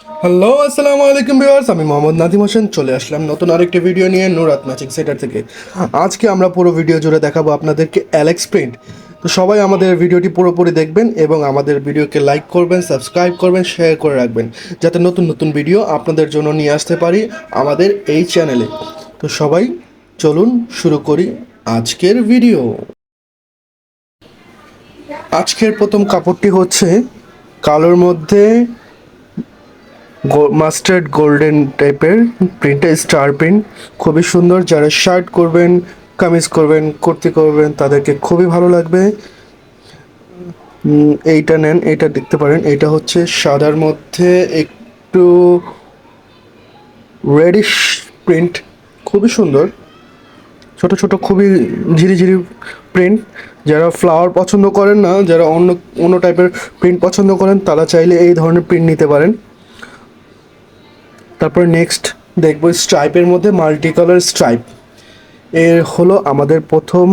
Hello, আসসালামু আলাইকুম viewers. আমি মোহাম্মদ নাদিম হোসেন চলে আসলাম নতুন আরেকটি ভিডিও নিয়ে নুরাত ম্যাচিং সেন্টার থেকে। আজকে আমরা পুরো ভিডিও জুড়ে দেখাবো আপনাদেরকে অ্যালেক্স প্রিন্ট। তো সবাই আমাদের ভিডিওটি পুরোপুরি দেখবেন এবং আমাদের ভিডিওকে লাইক করবেন, সাবস্ক্রাইব করবেন, শেয়ার করে রাখবেন, যাতে নতুন নতুন ভিডিও আপনাদের জন্য নিয়ে আসতে পারি আমাদের এই চ্যানেলে। তো সবাই চলুন শুরু করি আজকের ভিডিও। আজকের প্রথম কাপড়টি হচ্ছে কালোর মধ্যে মাস্টার্ড গোল্ডেন টাইপের প্রিন্টটা, স্টার প্রিন্ট, খুবই সুন্দর। যারা শার্ট করবেন, কামিজ করবেন, কুর্তি করবেন, তাদেরকে খুবই ভালো লাগবে। এইটা নেন, এটা দেখতে পারেন। এটা হচ্ছে সাদার মধ্যে একটু রেডিশ প্রিন্ট, খুবই সুন্দর। ছোট ছোট খুবই ঝিরি ঝিরি প্রিন্ট। যারা ফ্লাওয়ার পছন্দ করেন না, যারা অন্য অন্য টাইপের প্রিন্ট পছন্দ করেন, তারা চাইলে এই ধরনের প্রিন্ট নিতে পারেন। তারপর নেক্সট দেখবো স্ট্রাইপের মধ্যে মাল্টি কালার স্ট্রাইপ। এর হলো আমাদের প্রথম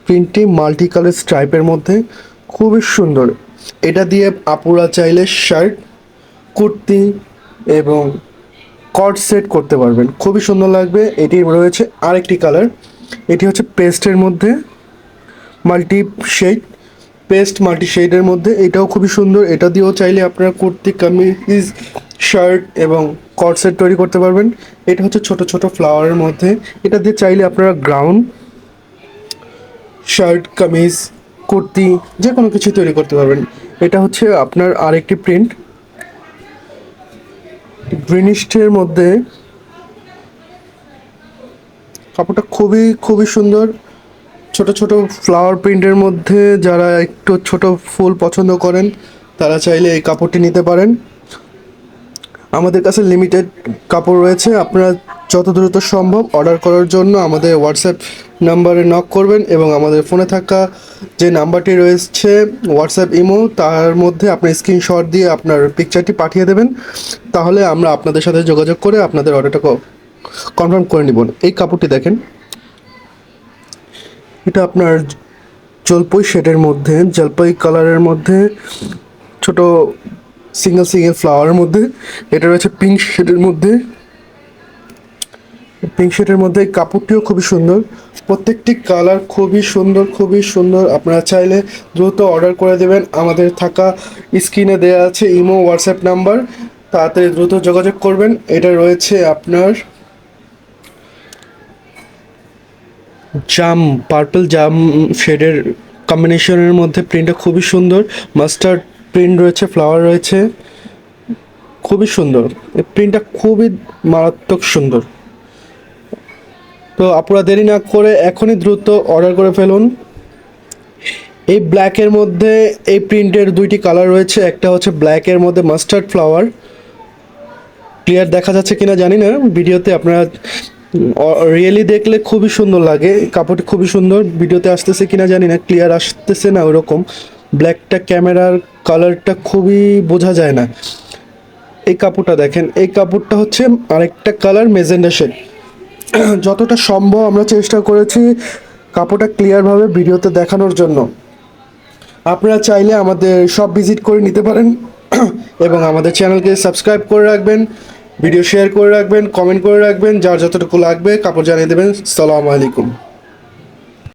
প্রিন্টটি, মাল্টি কালার স্ট্রাইপের মধ্যে, খুবই সুন্দর। এটা দিয়ে আপুরা চাইলে শার্ট, কুর্তি এবং কট সেট করতে পারবেন, খুবই সুন্দর লাগবে। এটি রয়েছে আরেকটি কালার, এটি হচ্ছে পেস্টের মধ্যে মাল্টি শেড, পেস্ট মাল্টি শেডের মধ্যে, এটাও খুবই সুন্দর। এটা দিয়েও চাইলে আপনারা কুর্তি, কামিজ, শার্ট এবং কট সেট তৈরি করতে পারবেন। এটা হচ্ছে ছোট ছোট ফ্লাওয়ারের মধ্যে, এটা দিয়ে চাইলে আপনারা গ্রাউন্ড, শার্ট, কামিজ, কুর্তি যে কোনো কিছু তৈরি করতে পারবেন। এটা হচ্ছে আপনার আরেকটি প্রিন্ট, গ্রিনিস্টের মধ্যে। কাপড়টা খুবই খুবই সুন্দর। ছোট ছোট ফ্লাওয়ার প্রিন্টের মধ্যে যারা একটু ছোট ফুল পছন্দ করেন, তারা চাইলে এই কাপড়টি নিতে পারেন। আমাদের কাছে লিমিটেড কাপড় রয়েছে। আপনারা যত দ্রুত সম্ভব অর্ডার করার জন্য আমাদের হোয়াটসঅ্যাপ নাম্বারে নক করবেন এবং আমাদের ফোনে থাকা যে নাম্বারটি রয়েছে হোয়াটসঅ্যাপ ইমো, তার মধ্যে আপনি স্ক্রিনশট দিয়ে আপনার পিকচারটি পাঠিয়ে দেবেন। তাহলে আমরা আপনাদের সাথে যোগাযোগ করে আপনাদের অর্ডারটা কনফার্ম করে নিব। এই কাপড়টি দেখেন, এটা আপনার জলপাই শেডের মধ্যে, জলপাই কালারের মধ্যে, ছোট সিঙ্গেল সিঙ্গেল ফ্লাওয়ারের মধ্যে। এটা রয়েছে পিঙ্ক শেডের মধ্যে, পিঙ্ক শেডের মধ্যে। এই কাপড়টিও খুবই সুন্দর, প্রত্যেকটি কালার খুবই সুন্দর, খুবই সুন্দর। আপনারা চাইলে দ্রুত অর্ডার করে দেবেন। আমাদের থাকা স্ক্রিনে দেওয়া আছে ইমো, হোয়াটসঅ্যাপ নাম্বার, তাড়াতাড়ি দ্রুত যোগাযোগ করবেন। এটা রয়েছে আপনার জাম, পার্পল জাম শেডের কম্বিনেশনের মধ্যে, প্রিন্টটা খুবই সুন্দর। মাস্টার্ড প্রিন্ট রয়েছে, ফ্লাওয়ার রয়েছে, খুবই সুন্দর। এই প্রিন্টটা খুবই মারাত্মক সুন্দর। তো আপনারা দেরি না করে এখনই দ্রুত অর্ডার করে ফেলুন। এই ব্ল্যাকের মধ্যে এই প্রিন্টের দুইটি কালার রয়েছে, একটা হচ্ছে ব্ল্যাকের মধ্যে মাস্টার্ড ফ্লাওয়ার। ক্লিয়ার দেখা যাচ্ছে কিনা জানি না ভিডিওতে, আপনারা রিয়েলি দেখলে খুবই সুন্দর লাগে। কাপড়টি খুবই সুন্দর, ভিডিওতে আসতেছে কিনা জানি না, ক্লিয়ার আসতেছে না ওরকম। ব্ল্যাকটা ক্যামেরার কালারটা খুবই বোঝা যায় না। এই কাপড়টা দেখেন, এই কাপড়টা হচ্ছে আরেকটা কালার, মেজেন্ডা শেড। যতটা সম্ভব আমরা চেষ্টা করেছি কাপড়টা ক্লিয়ারভাবে ভিডিওতে দেখানোর জন্য। আপনারা চাইলে আমাদের শপ ভিজিট করে নিতে পারেন এবং আমাদের চ্যানেলকে সাবস্ক্রাইব করে রাখবেন, ভিডিও শেয়ার করে রাখবেন, কমেন্ট করে রাখবেন। যার যতটুকু লাগবে কাপড় জানিয়ে দেবেন। সালামু আলাইকুম।